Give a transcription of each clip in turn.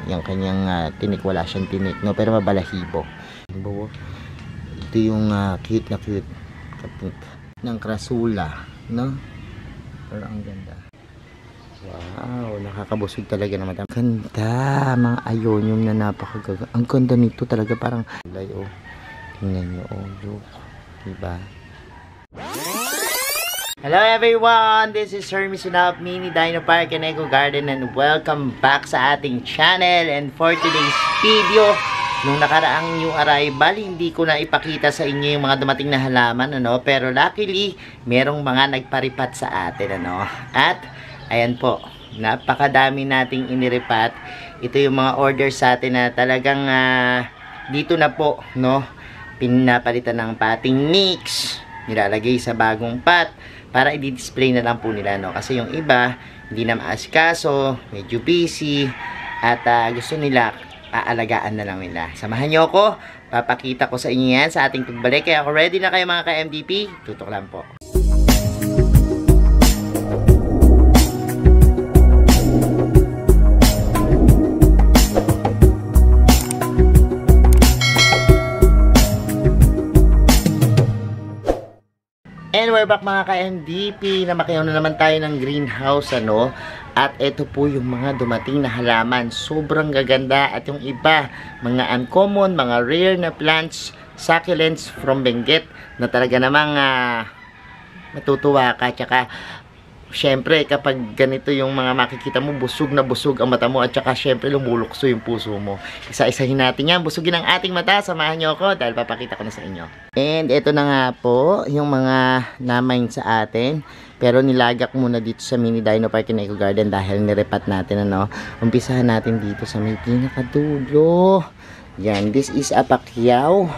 Yung kanyang tinik, wala siyang tinik, no? Pero mabalahibo. Ito yung cute na cute ng Crassula, no? Pero ang ganda. Wow, nakakabusog talaga naman. Ganda, mga ionium na napakagaga. Ang ganda nito talaga, parang kulay, oh. Tingnan nyo, oh, look. Diba? Hello everyone, this is Hermes Sunap, Mini Dino Park and Eco Garden, and welcome back sa ating channel. And for today's video, nung nakaraang new arrival, hindi ko na ipakita sa inyo yung mga dumating na halaman, ano? Pero luckily, merong mga nagparipat sa atin, ano? At, ayan po, napakadami nating iniripat. Ito yung mga orders sa atin na talagang dito na po, no? Pinapalitan ng pating mix, nilalagay sa bagong pot para i-display na lang po nila, no? Kasi yung iba, hindi na maasikaso, medyo busy, at gusto nila, aalagaan na lang nila. Samahan nyo ako, papakita ko sa inyo yan sa ating pagbalik. Kaya ako ready na kayo mga ka-MDP, tutok lang po. And we're back mga ka-MDP, na makiyaw na naman tayo ng greenhouse, ano? At ito po yung mga dumating na halaman. Sobrang gaganda, at yung iba, mga uncommon, mga rare na plants, succulents from Benguet, na talaga namang matutuwa ka. Tsaka, syempre, kapag ganito yung mga makikita mo, busog na busog ang mata mo, at tsaka syempre lumulukso yung puso mo. Isa-isahin natin yan, busugin ang ating mata. Samahan nyo ako dahil papakita ko na sa inyo. And ito na nga po yung mga namain sa atin. Pero nilagak muna dito sa Mini Dino Park and Eco Garden dahil nirepat natin, ano. Umpisahan natin dito sa may pinakadulo. Yan, this is a pakyaw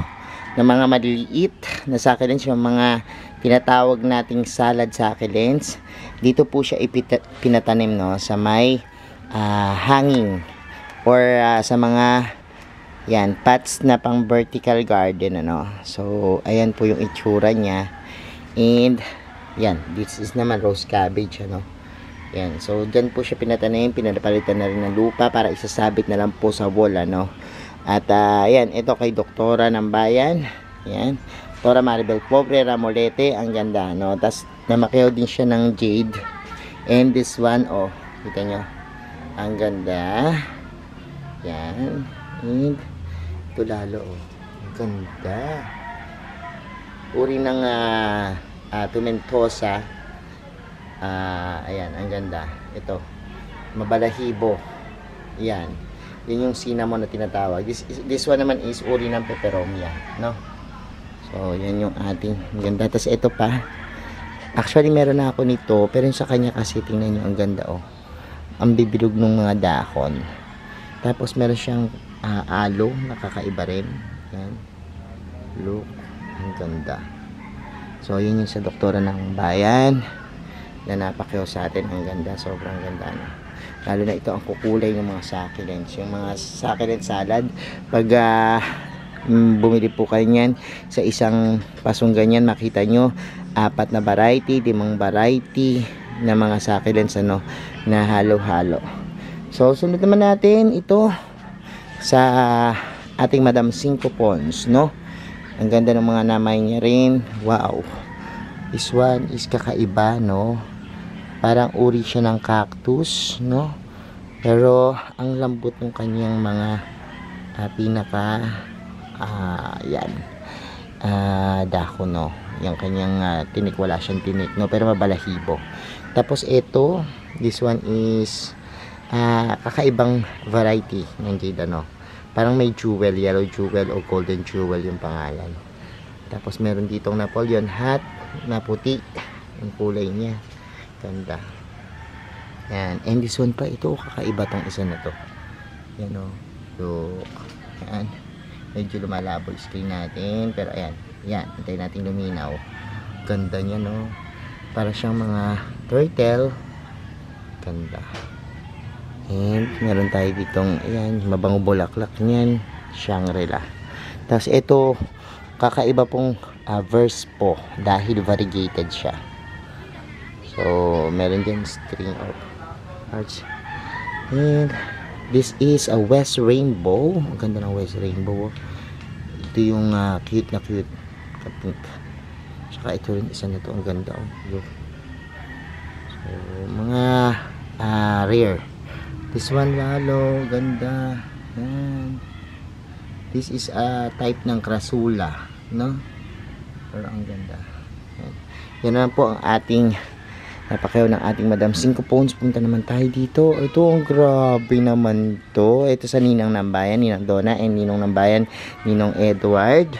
na mga maliliit na succulents, yung mga tinatawag nating salad succulents. Dito po siya pinatanim, no, sa may hanging or sa mga yan, pots na pang vertical garden, ano. So, ayan po yung itsura niya. And, yan, this is naman rose cabbage, ano. Yan, so, dyan po siya pinatanim, pinapalitan na rin ng lupa para isasabit na lang po sa wall, ano. At, yan, ito kay Doktora ng Bayan. Yan, Doktora Maribel Pobre Ramolete, ang ganda, no. Tapos, namakiyaw din siya ng jade. And this one, oh, kita nyo, ang ganda. Yan, and ito lalo, oh, ang ganda. Uri ng Tomentosa. Ayan, ang ganda. Ito, mabalahibo. Yan, yun yung cinnamon na tinatawag. This one naman is uri ng peperomia, no? So, yan yung ating ganda. Tapos ito pa, actually meron na ako nito, pero yung sa kanya kasi tingnan nyo, ang ganda, oh. Ang bibilog ng mga dahon. Tapos meron siyang aloe, nakakaiba rin. Yan, look, ang ganda. So, yun yung sa Doktora ng Bayan na napakyaw sa atin. Ang ganda, sobrang ganda, no? Lalo na ito ang kukulay ng mga succulents, yung mga succulent salad. Pag bumili po kayo niyan sa isang pasong ganyan, makita nyo 4 na variety, 5 variety na mga succulents, ano, na halo-halo. So, sunod naman natin ito sa ating Madam Cinco Pons, no? Ang ganda ng mga namay niya rin. Wow, this one is kakaiba, no? Parang uri siya ng cactus, no? Pero ang lambot ng kanyang mga pinaka yan, dahon, no? Yung kanyang tinik, wala siyang tinik, no? Pero mabalahibo. Tapos ito, this one is kakaibang variety ng jade, ano? Parang may jewel, yellow jewel o golden jewel yung pangalan. Tapos meron ditong Napoleon hat na puti yung kulay niya. Ganda. Yan. And this one pa, ito kakaiba tong isa na to. Yan, o. Look. Yan. Medyo lumalabo yung screen natin. Pero ayan. Yan. Hintayin natin luminaw. Ganda niya, no? Para siyang mga turtle. Ganda. And meron tayo ditong, ayan, mabango bulaklak niyan, Shangri-La. Tapos ito, kakaiba pong verse po dahil variegated siya. So, meron din string of hearts. And This is a West Rainbow. Ang ganda ng West Rainbow. Ito yung cute na cute. Pink. Tsaka ito rin, isa na to. Ang ganda. Look. So, mga rare. This one lalo. Ganda. Yan. This is a type ng Crassula. No? Pero ang ganda. Yan. Yan naman po ang ating napakayaw ng ating Madam 5 phones. Punta naman tayo dito. Ito, ang grabe naman to. Ito sa Ninang Nambayan, Ninang Donna, and Ninong Nambayan, Ninong Edward.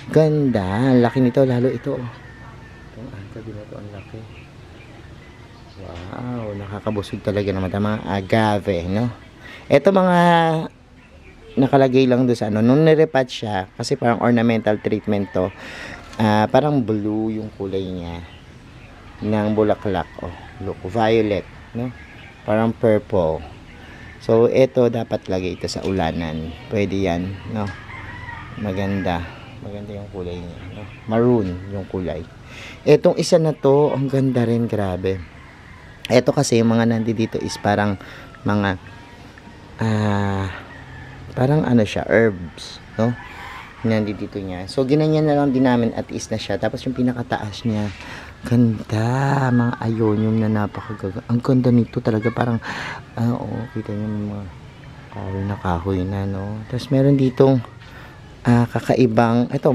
Ganda. Ang laki nito. Lalo ito. Itong angkabi na to. Ang laki. Wow. Nakakabusog talaga naman. Mga agave, no? Ito mga nakalagay lang doon sa ano. Nung nirepat siya, kasi parang ornamental treatment to. Parang blue yung kulay niya ng bulaklak. Oh, look, violet, no? Parang purple. So, ito dapat lagay ito sa ulanan. Pwede yan, no? Maganda. Maganda yung kulay niya, no? Maroon yung kulay. Etong isa na to, ang ganda rin, grabe. Ito kasi, yung mga nandito is parang mga parang ano siya, herbs, no? Nandito niya. So, ginanyan na lang din namin at is na siya. Tapos, yung pinakataas niya, ganda, mga ionium na napakagaga. Ang ganda nito talaga, parang kita niyo mga kahoy na, no? Tapos meron ditong kakaibang ito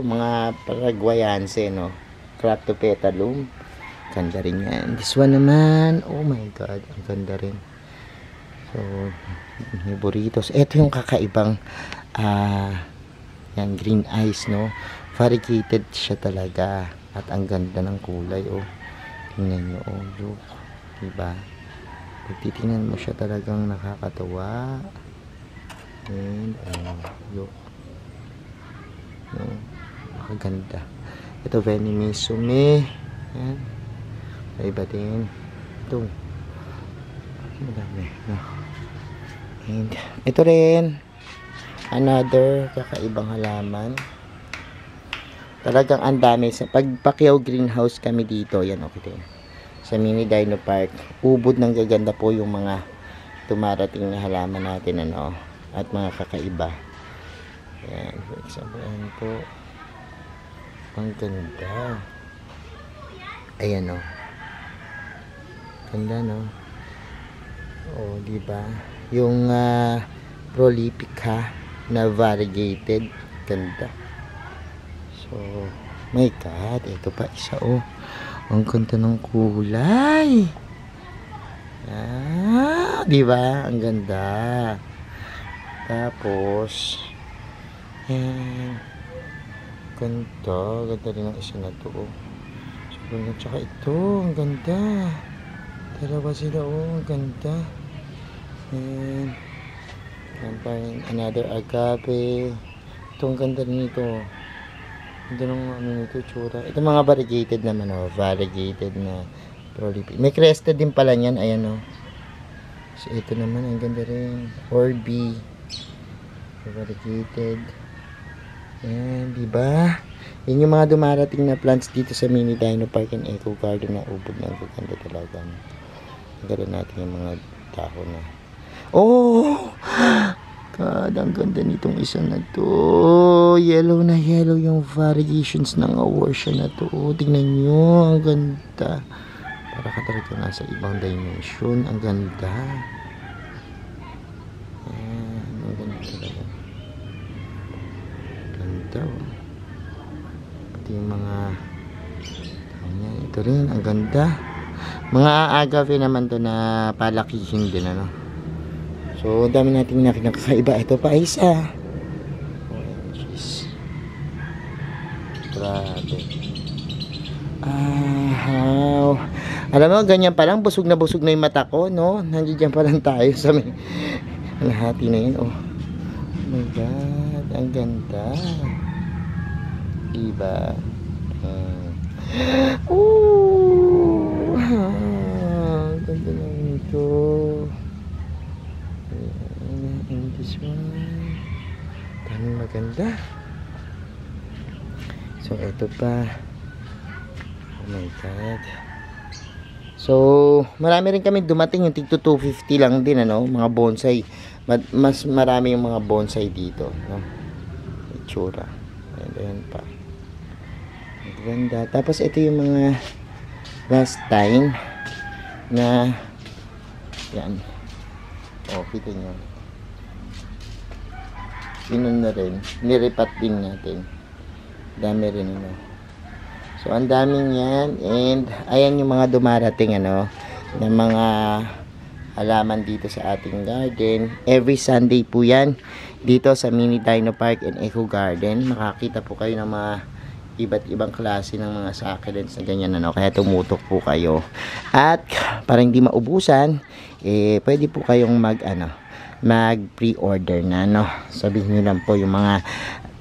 mga paraguayanse, no? Craptopetalum. Ganda rin yan. This one naman, oh my god, ang ganda rin. So, burritos. Ito yung kakaibang yan, green eyes, no? Variegated siya talaga. At ang ganda ng kulay, oh. Tingnan nyo, oh, look. Diba? Pag titingnan mo siya, talagang nakakatawa. And, look. Nakaganda. Ito, Venimisume. Yan. Iba din. Ito. Madami. And, ito rin. Another kakaibang halaman. Talagang ang dami. Sa Pacquiao Greenhouse kami dito. Yan, okay. Sa Mini Dino Park. Ubod ng gaganda po yung mga tumarating na halaman natin, ano. At mga kakaiba. Yan. For example, ano po. Ang ganda. Ayan, o. Ganda, no? O, diba? Yung prolifica na variegated. Ganda. So, my god, ito pa isa, oh. Ang ganda ng kulay. Diba? Ang ganda. Tapos, ganda. Ganda rin ang isa na to, oh. So, tsaka ito, ang ganda. Dalawa sila, oh. Ang ganda. And, another agave. Ito, ang ganda rin ito. Ito ng ano nito, tsura. Ito mga variegated naman, oh. Variegated na prolific. May crested din pala niyan. Ayan, oh. So, ito naman, ang ganda rin. Orbi. Variegated. Ayan, diba? Yan yung mga dumarating na plants dito sa Mini Dino Park and Eco Garden na ubod na. Ang ganda talaga. Ganda natin yung mga dahon na. Oh! God, ang ganda nitong isa na to. Yellow na yellow yung variations ng awarsia na to. Tingnan nyo, ang ganda. Para ka talaga nasa ibang dimension. Ang ganda. Ayan, ang ganda talaga. Ganda, oh. Pati yung mga ayan, ito rin, ang ganda. Mga agave naman to na palakihin din, ano. So, dami natin nakakaiba. Ito pa isa. OMGs. Grabe. How? Alam mo, ganyan pa lang. Busog na yung mata ko, no? Nandiyan pa lang tayo sa may lahati na yun. Oh my God. Ang ganda. Diba? Ang ganda lang ito. And this one, daming maganda. So ito pa, oh my god. So, marami rin kami dumating yung tigto 250 lang din, ano, mga bonsai. Mas marami yung mga bonsai dito, no. Itsura. Ayan pa. Ganda. Tapos ito yung mga last time na yan. O, kita nyo. Yun na rin. Niripat din natin. Dami rin, ano. So, ang daming yan. And, ayan yung mga dumarating, ano, na mga halaman dito sa ating garden. Every Sunday po yan. Dito sa Mini Dino Park and Eco Garden. Makakita po kayo ng mga iba't ibang klase ng mga succulents na ganyan, ano. Kaya tumutok po kayo. At, para hindi maubusan, pwede po kayong mag pre-order na, no. Sabihin nyo lang po yung mga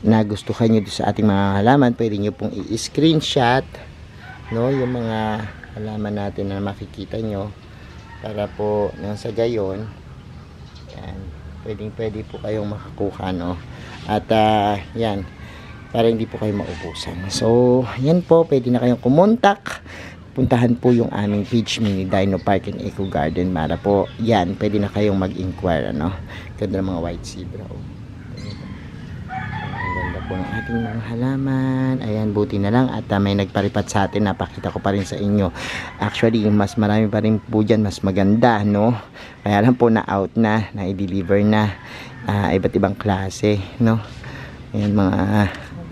nagustuhan nyo sa ating mga halaman. Pwede nyo pong i-screenshot, no, yung mga halaman natin na makikita nyo para po nang sa gayon yan, pwede po kayong makakuha, no. At yan, para hindi po kayo maubusan. So yan po, pwede na kayong kumontak. Puntahan po yung aming page, Mini Dino Park and Eco Garden, para po yan, pwede na kayong mag-inquire, ano. Ganda ng mga white zebra, oh. Ang ganda po ng ating mga halaman. Ayan, buti na lang at may nagparipat sa atin, napakita ko pa rin sa inyo. Actually, mas marami pa rin po dyan, mas maganda, no. Kaya lang po na out na i-deliver na iba't ibang klase, no. Ayan, mga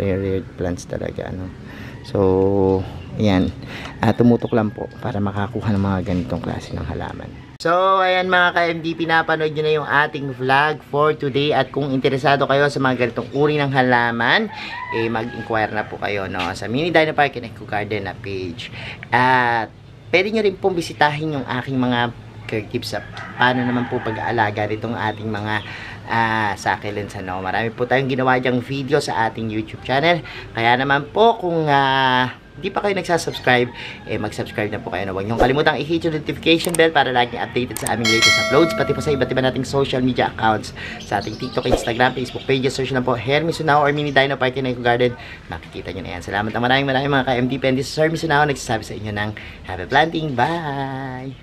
rare plants talaga, no. So ayan, tumutok lang po para makakuha ng mga ganitong klase ng halaman. So ayan mga ka-MD, pinapanood nyo na yung ating vlog for today. At kung interesado kayo sa mga ganitong uri ng halaman, mag-inquire na po kayo, no, sa Mini Dino Park and Eco Garden na page. At pwede nyo rin pong bisitahin yung aking mga care tips sa paano naman po pag-aalaga nitong ating mga succulents, ano. Marami po tayong ginawa dyang video sa ating YouTube channel. Kaya naman po, kung hindi pa kayo nagsasubscribe, mag-subscribe na po kayo. Huwag niyong kalimutang i-hit yung notification bell para lagi updated sa aming latest uploads, pati po sa iba't iba nating social media accounts, sa ating TikTok, Instagram, Facebook pages. Search na po Hermes Sunao or Mini Dino Park and Eco Garden. Makikita nyo na yan. Salamat na maraming mga ka-MD. This is Hermes Sunao, nagsasabi sa inyo ng happy planting. Bye!